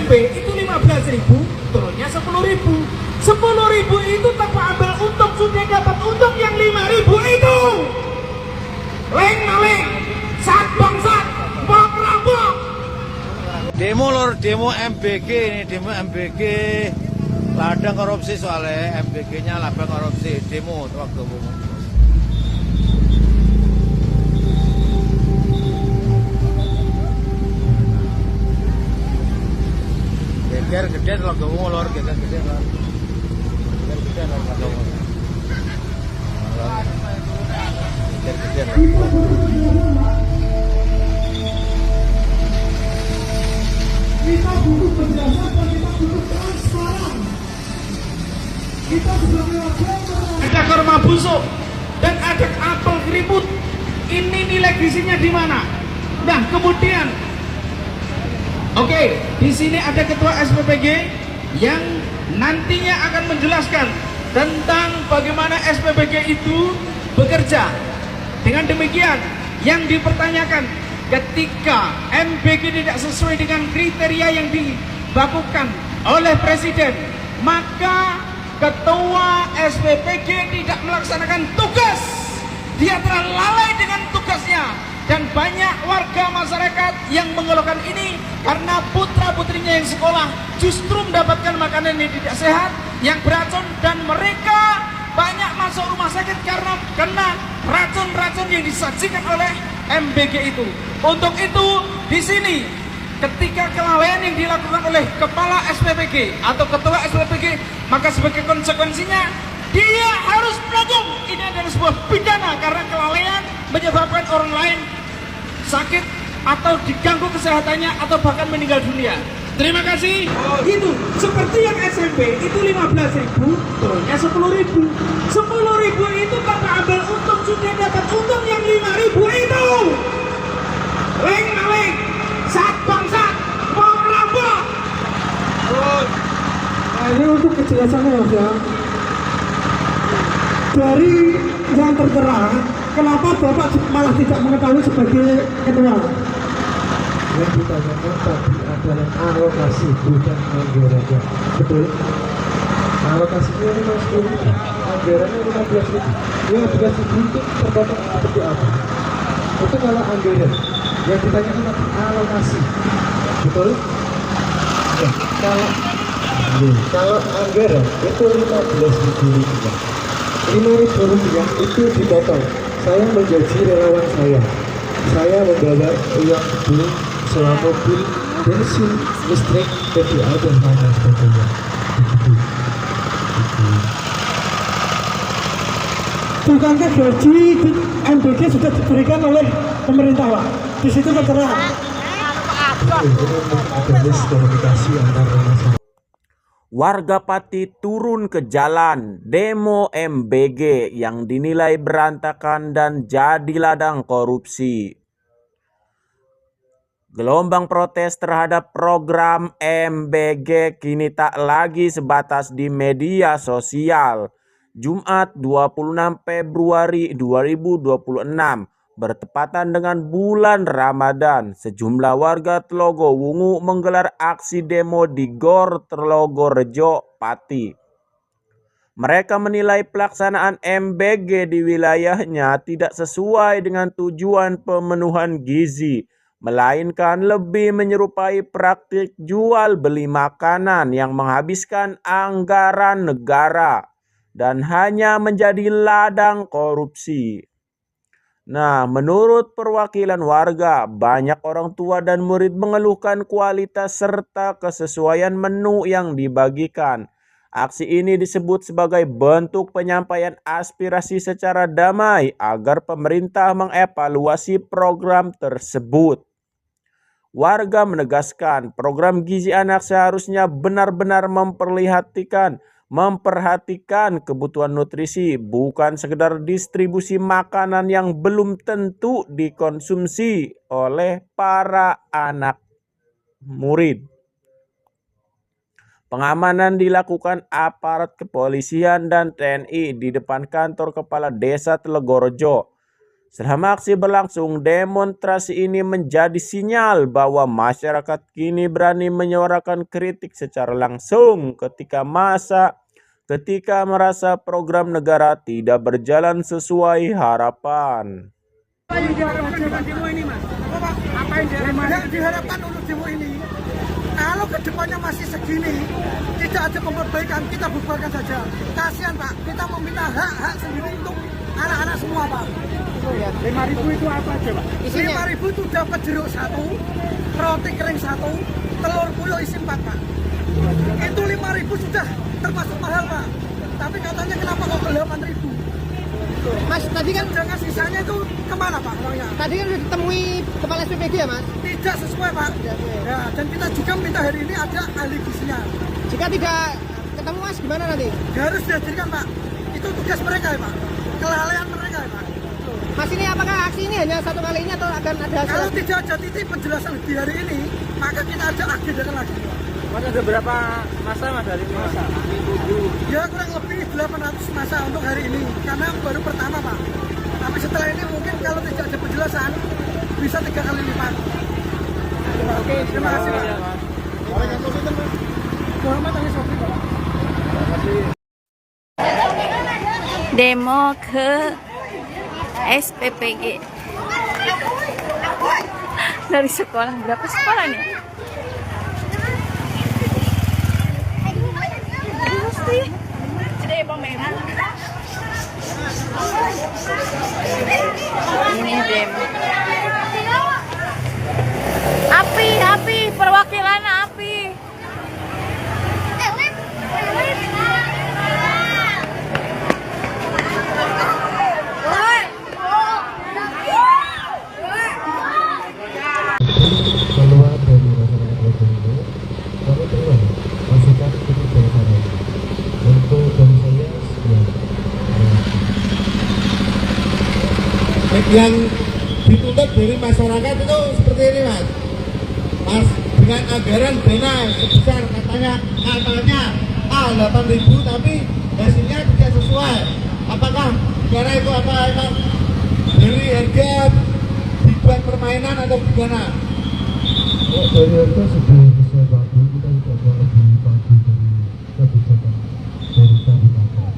SMP itu 15.000, turunnya 10.000. 10.000 itu tanpa ambil untung sudah dapat untung yang 5.000 itu. Leng maleng, sat bangsat, bok rampok. Demo lor, demo MBG ini, demo MBG. Ladang korupsi soalnya, MBG-nya ladang korupsi, demo waktu umum. Geger gede lor gawo lor, geger gede lor. Geger gede lor gawo. Geger gede lor. Kita butuh penjelasan, kita butuh transparan. Kita sebagai warga ada korma busuk dan ada apel keriput. Ini nilai gizinya di mana? Nah, kemudian oke, di sini ada ketua SPPG yang nantinya akan menjelaskan tentang bagaimana SPPG itu bekerja. Dengan demikian, yang dipertanyakan ketika MBG tidak sesuai dengan kriteria yang dibakukan oleh Presiden, maka ketua SPPG tidak melaksanakan tugas. Dia telah lalai dengan tugasnya. Dan banyak warga masyarakat yang mengeluhkan ini karena putra-putrinya yang sekolah justru mendapatkan makanan yang tidak sehat, yang beracun, dan mereka banyak masuk rumah sakit karena kena racun-racun yang disajikan oleh MBG itu. Untuk itu, di sini ketika kelalaian yang dilakukan oleh kepala SPPG atau ketua SPPG, maka sebagai konsekuensinya dia harus menanggung. Ini adalah sebuah pidana karena kelalaian menyebabkan orang lain sakit atau diganggu kesehatannya atau bahkan meninggal dunia. Terima kasih. Itu seperti yang SMP itu 15.000, turunnya 10.000. 10.000 itu tanpa ambil untung sudah dapat untung yang 5.000 itu. Leng maleng, sat bangsat, bok rampok. Nah, ini untuk kejelasannya Mas ya. Dari yang tertera, kenapa Bapak malah tidak mengetahui sebagai ketua? Yang ditanyakan tadi adalah alokasi, bukan anggarannya. Betul? Alokasinya ini Mas Kuri, anggarannya 15.000. 15.000 itu terpotong seperti apa? Itu kalau anggaran. Yang ditanyakan tadi alokasi. Betul? Ya, kalau anggaran itu 15.000 rupiah. 5.000 rupiah itu dipotong. Saya mengaji relawan saya membawa uang gedung, sewa mobil, bensin, listrik, PDA dan lain sebagainya. Bukankah gaji di MBG sudah diberikan oleh pemerintah Pak? Di situ tertera. Ada miskomunikasi antar masyarakat. Warga Pati turun ke jalan demo MBG yang dinilai berantakan dan jadi ladang korupsi. Gelombang protes terhadap program MBG kini tak lagi sebatas di media sosial. Jumat 26 Februari 2026 bertepatan dengan bulan Ramadan, sejumlah warga Telogowungu menggelar aksi demo di Gor Telogorejo, Pati. Mereka menilai pelaksanaan MBG di wilayahnya tidak sesuai dengan tujuan pemenuhan gizi, melainkan lebih menyerupai praktik jual beli makanan yang menghabiskan anggaran negara dan hanya menjadi ladang korupsi. Nah, menurut perwakilan warga, banyak orang tua dan murid mengeluhkan kualitas serta kesesuaian menu yang dibagikan. Aksi ini disebut sebagai bentuk penyampaian aspirasi secara damai agar pemerintah mengevaluasi program tersebut. Warga menegaskan program gizi anak seharusnya benar-benar memperhatikan kebutuhan nutrisi, bukan sekedar distribusi makanan yang belum tentu dikonsumsi oleh para anak murid. Pengamanan dilakukan aparat kepolisian dan TNI di depan kantor kepala desa Telogorejo. Selama aksi berlangsung, demonstrasi ini menjadi sinyal bahwa masyarakat kini berani menyuarakan kritik secara langsung ketika merasa program negara tidak berjalan sesuai harapan. Demo ini, Mas. Apa yang diharapkan untuk demo ini? Kalau kedepannya masih segini, tidak ada perbaikan, kita bubarkan saja. Kasihan Pak, kita meminta hak-hak sendiri untuk anak-anak semua Pak. Ya, 5.000 itu apa aja Pak? 5.000 itu dapat jeruk 1, roti kering 1, telur puyuh isi 4 Pak. Itu 5.000 sudah termasuk mahal Pak. Tapi katanya kenapa kok 8.000? Mas, tadi kan Jangan sisanya itu kemana Pak uangnya? tadi kan sudah ditemui kepala SPPG ya Mas. Tidak sesuai Pak. Ya, dan kita juga minta hari ini ada ahli gizinya. Jika tidak ketemu Mas gimana nanti? Ya, harus dihadirkan Pak. Itu tugas mereka ya Pak. Kelalaian mereka ya Pak. Mas, ini apakah aksi ini hanya satu kali ini atau akan ada hasil? Kalau tidak ada titik penjelasan di hari ini, maka kita ada agendakan lagi. Mas, ada berapa masa Mas hari ini? Masa? Ya kurang lebih 800 masa untuk hari ini, karena baru pertama Pak. Tapi setelah ini mungkin kalau tidak ada penjelasan, bisa 3 kali lipat. Oke, terima kasih Pak. Muhammad Ali Sofri Pak. Demo ke SPPG dari sekolah. Berapa sekolah nih? Ini demo. Api, perwakilan api. Keluar dari masyarakat Bogor ini, kami terima masukan kritik dari sana. Untuk dari saya sekian. Yang dituntut dari masyarakat itu seperti ini Mas, dengan anggaran dana sebesar katanya A8.000 tapi hasilnya tidak sesuai. Apakah karena itu emang dari harga dibuat permainan atau gimana? Dari harga sudah sesuai baku, kita tidak mau lebih baku dari kebijakan dari kabupaten.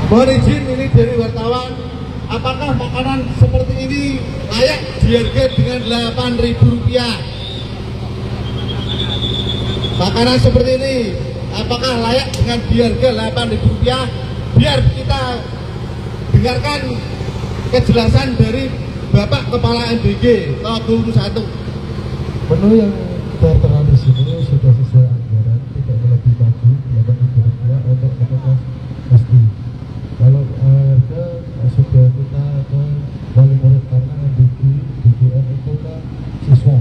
Mohon izin ini dari wartawan, apakah makanan seperti ini layak diharga dengan Rp8.000? Makanan seperti ini apakah layak dengan diharga Rp8.000? Biar kita dengarkan kejelasan dari Bapak Kepala MBG tahun 1. Menu yang tertera di sini sudah sesuai anggaran, tidak lebih baku Rp8.000 untuk kelas SD. Kalau harga sudah kita ke wali murid karena MBG, BGM itu kan siswa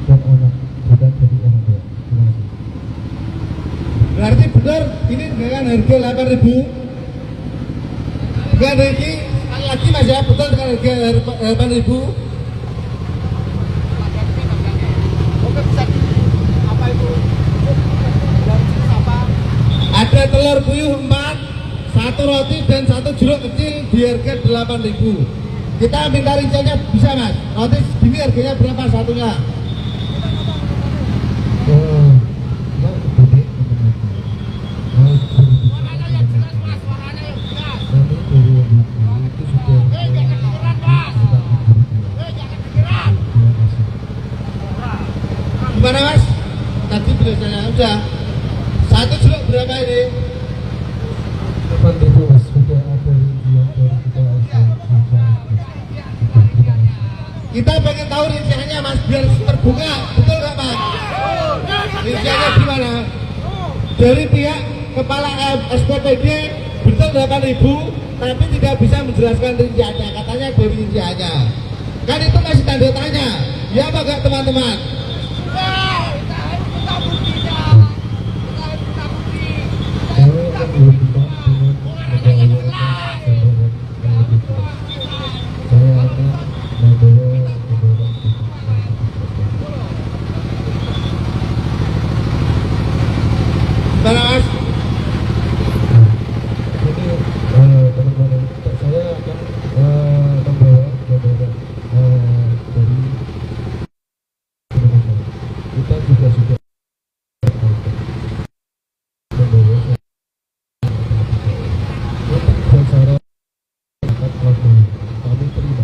dan anak, bukan jadi orang tua. Terima kasih. Berarti benar ini dengan harga Rp8.000? Bukan lagi, sekali lagi Mas ya, betul dengan harga Rp8.000? Ada telur puyuh 4, 1 roti dan 1 jeruk kecil di harga Rp8.000. Kita minta rinciannya bisa Mas. Roti segini harganya berapa satunya? Gimana Mas? Tadi biasanya udah 1 jeruk berapa ini? 8.000 Mas, sudah ada rincian dari kita. Kita pengen tahu rinciannya Mas, biar terbuka, betul nggak Mas? Rinciannya gimana? Dari pihak Kepala SPPG betul 8.000, tapi tidak bisa menjelaskan rinciannya, katanya dari rinciannya. Kan itu masih tanda tanya, ya apa nggak teman-teman?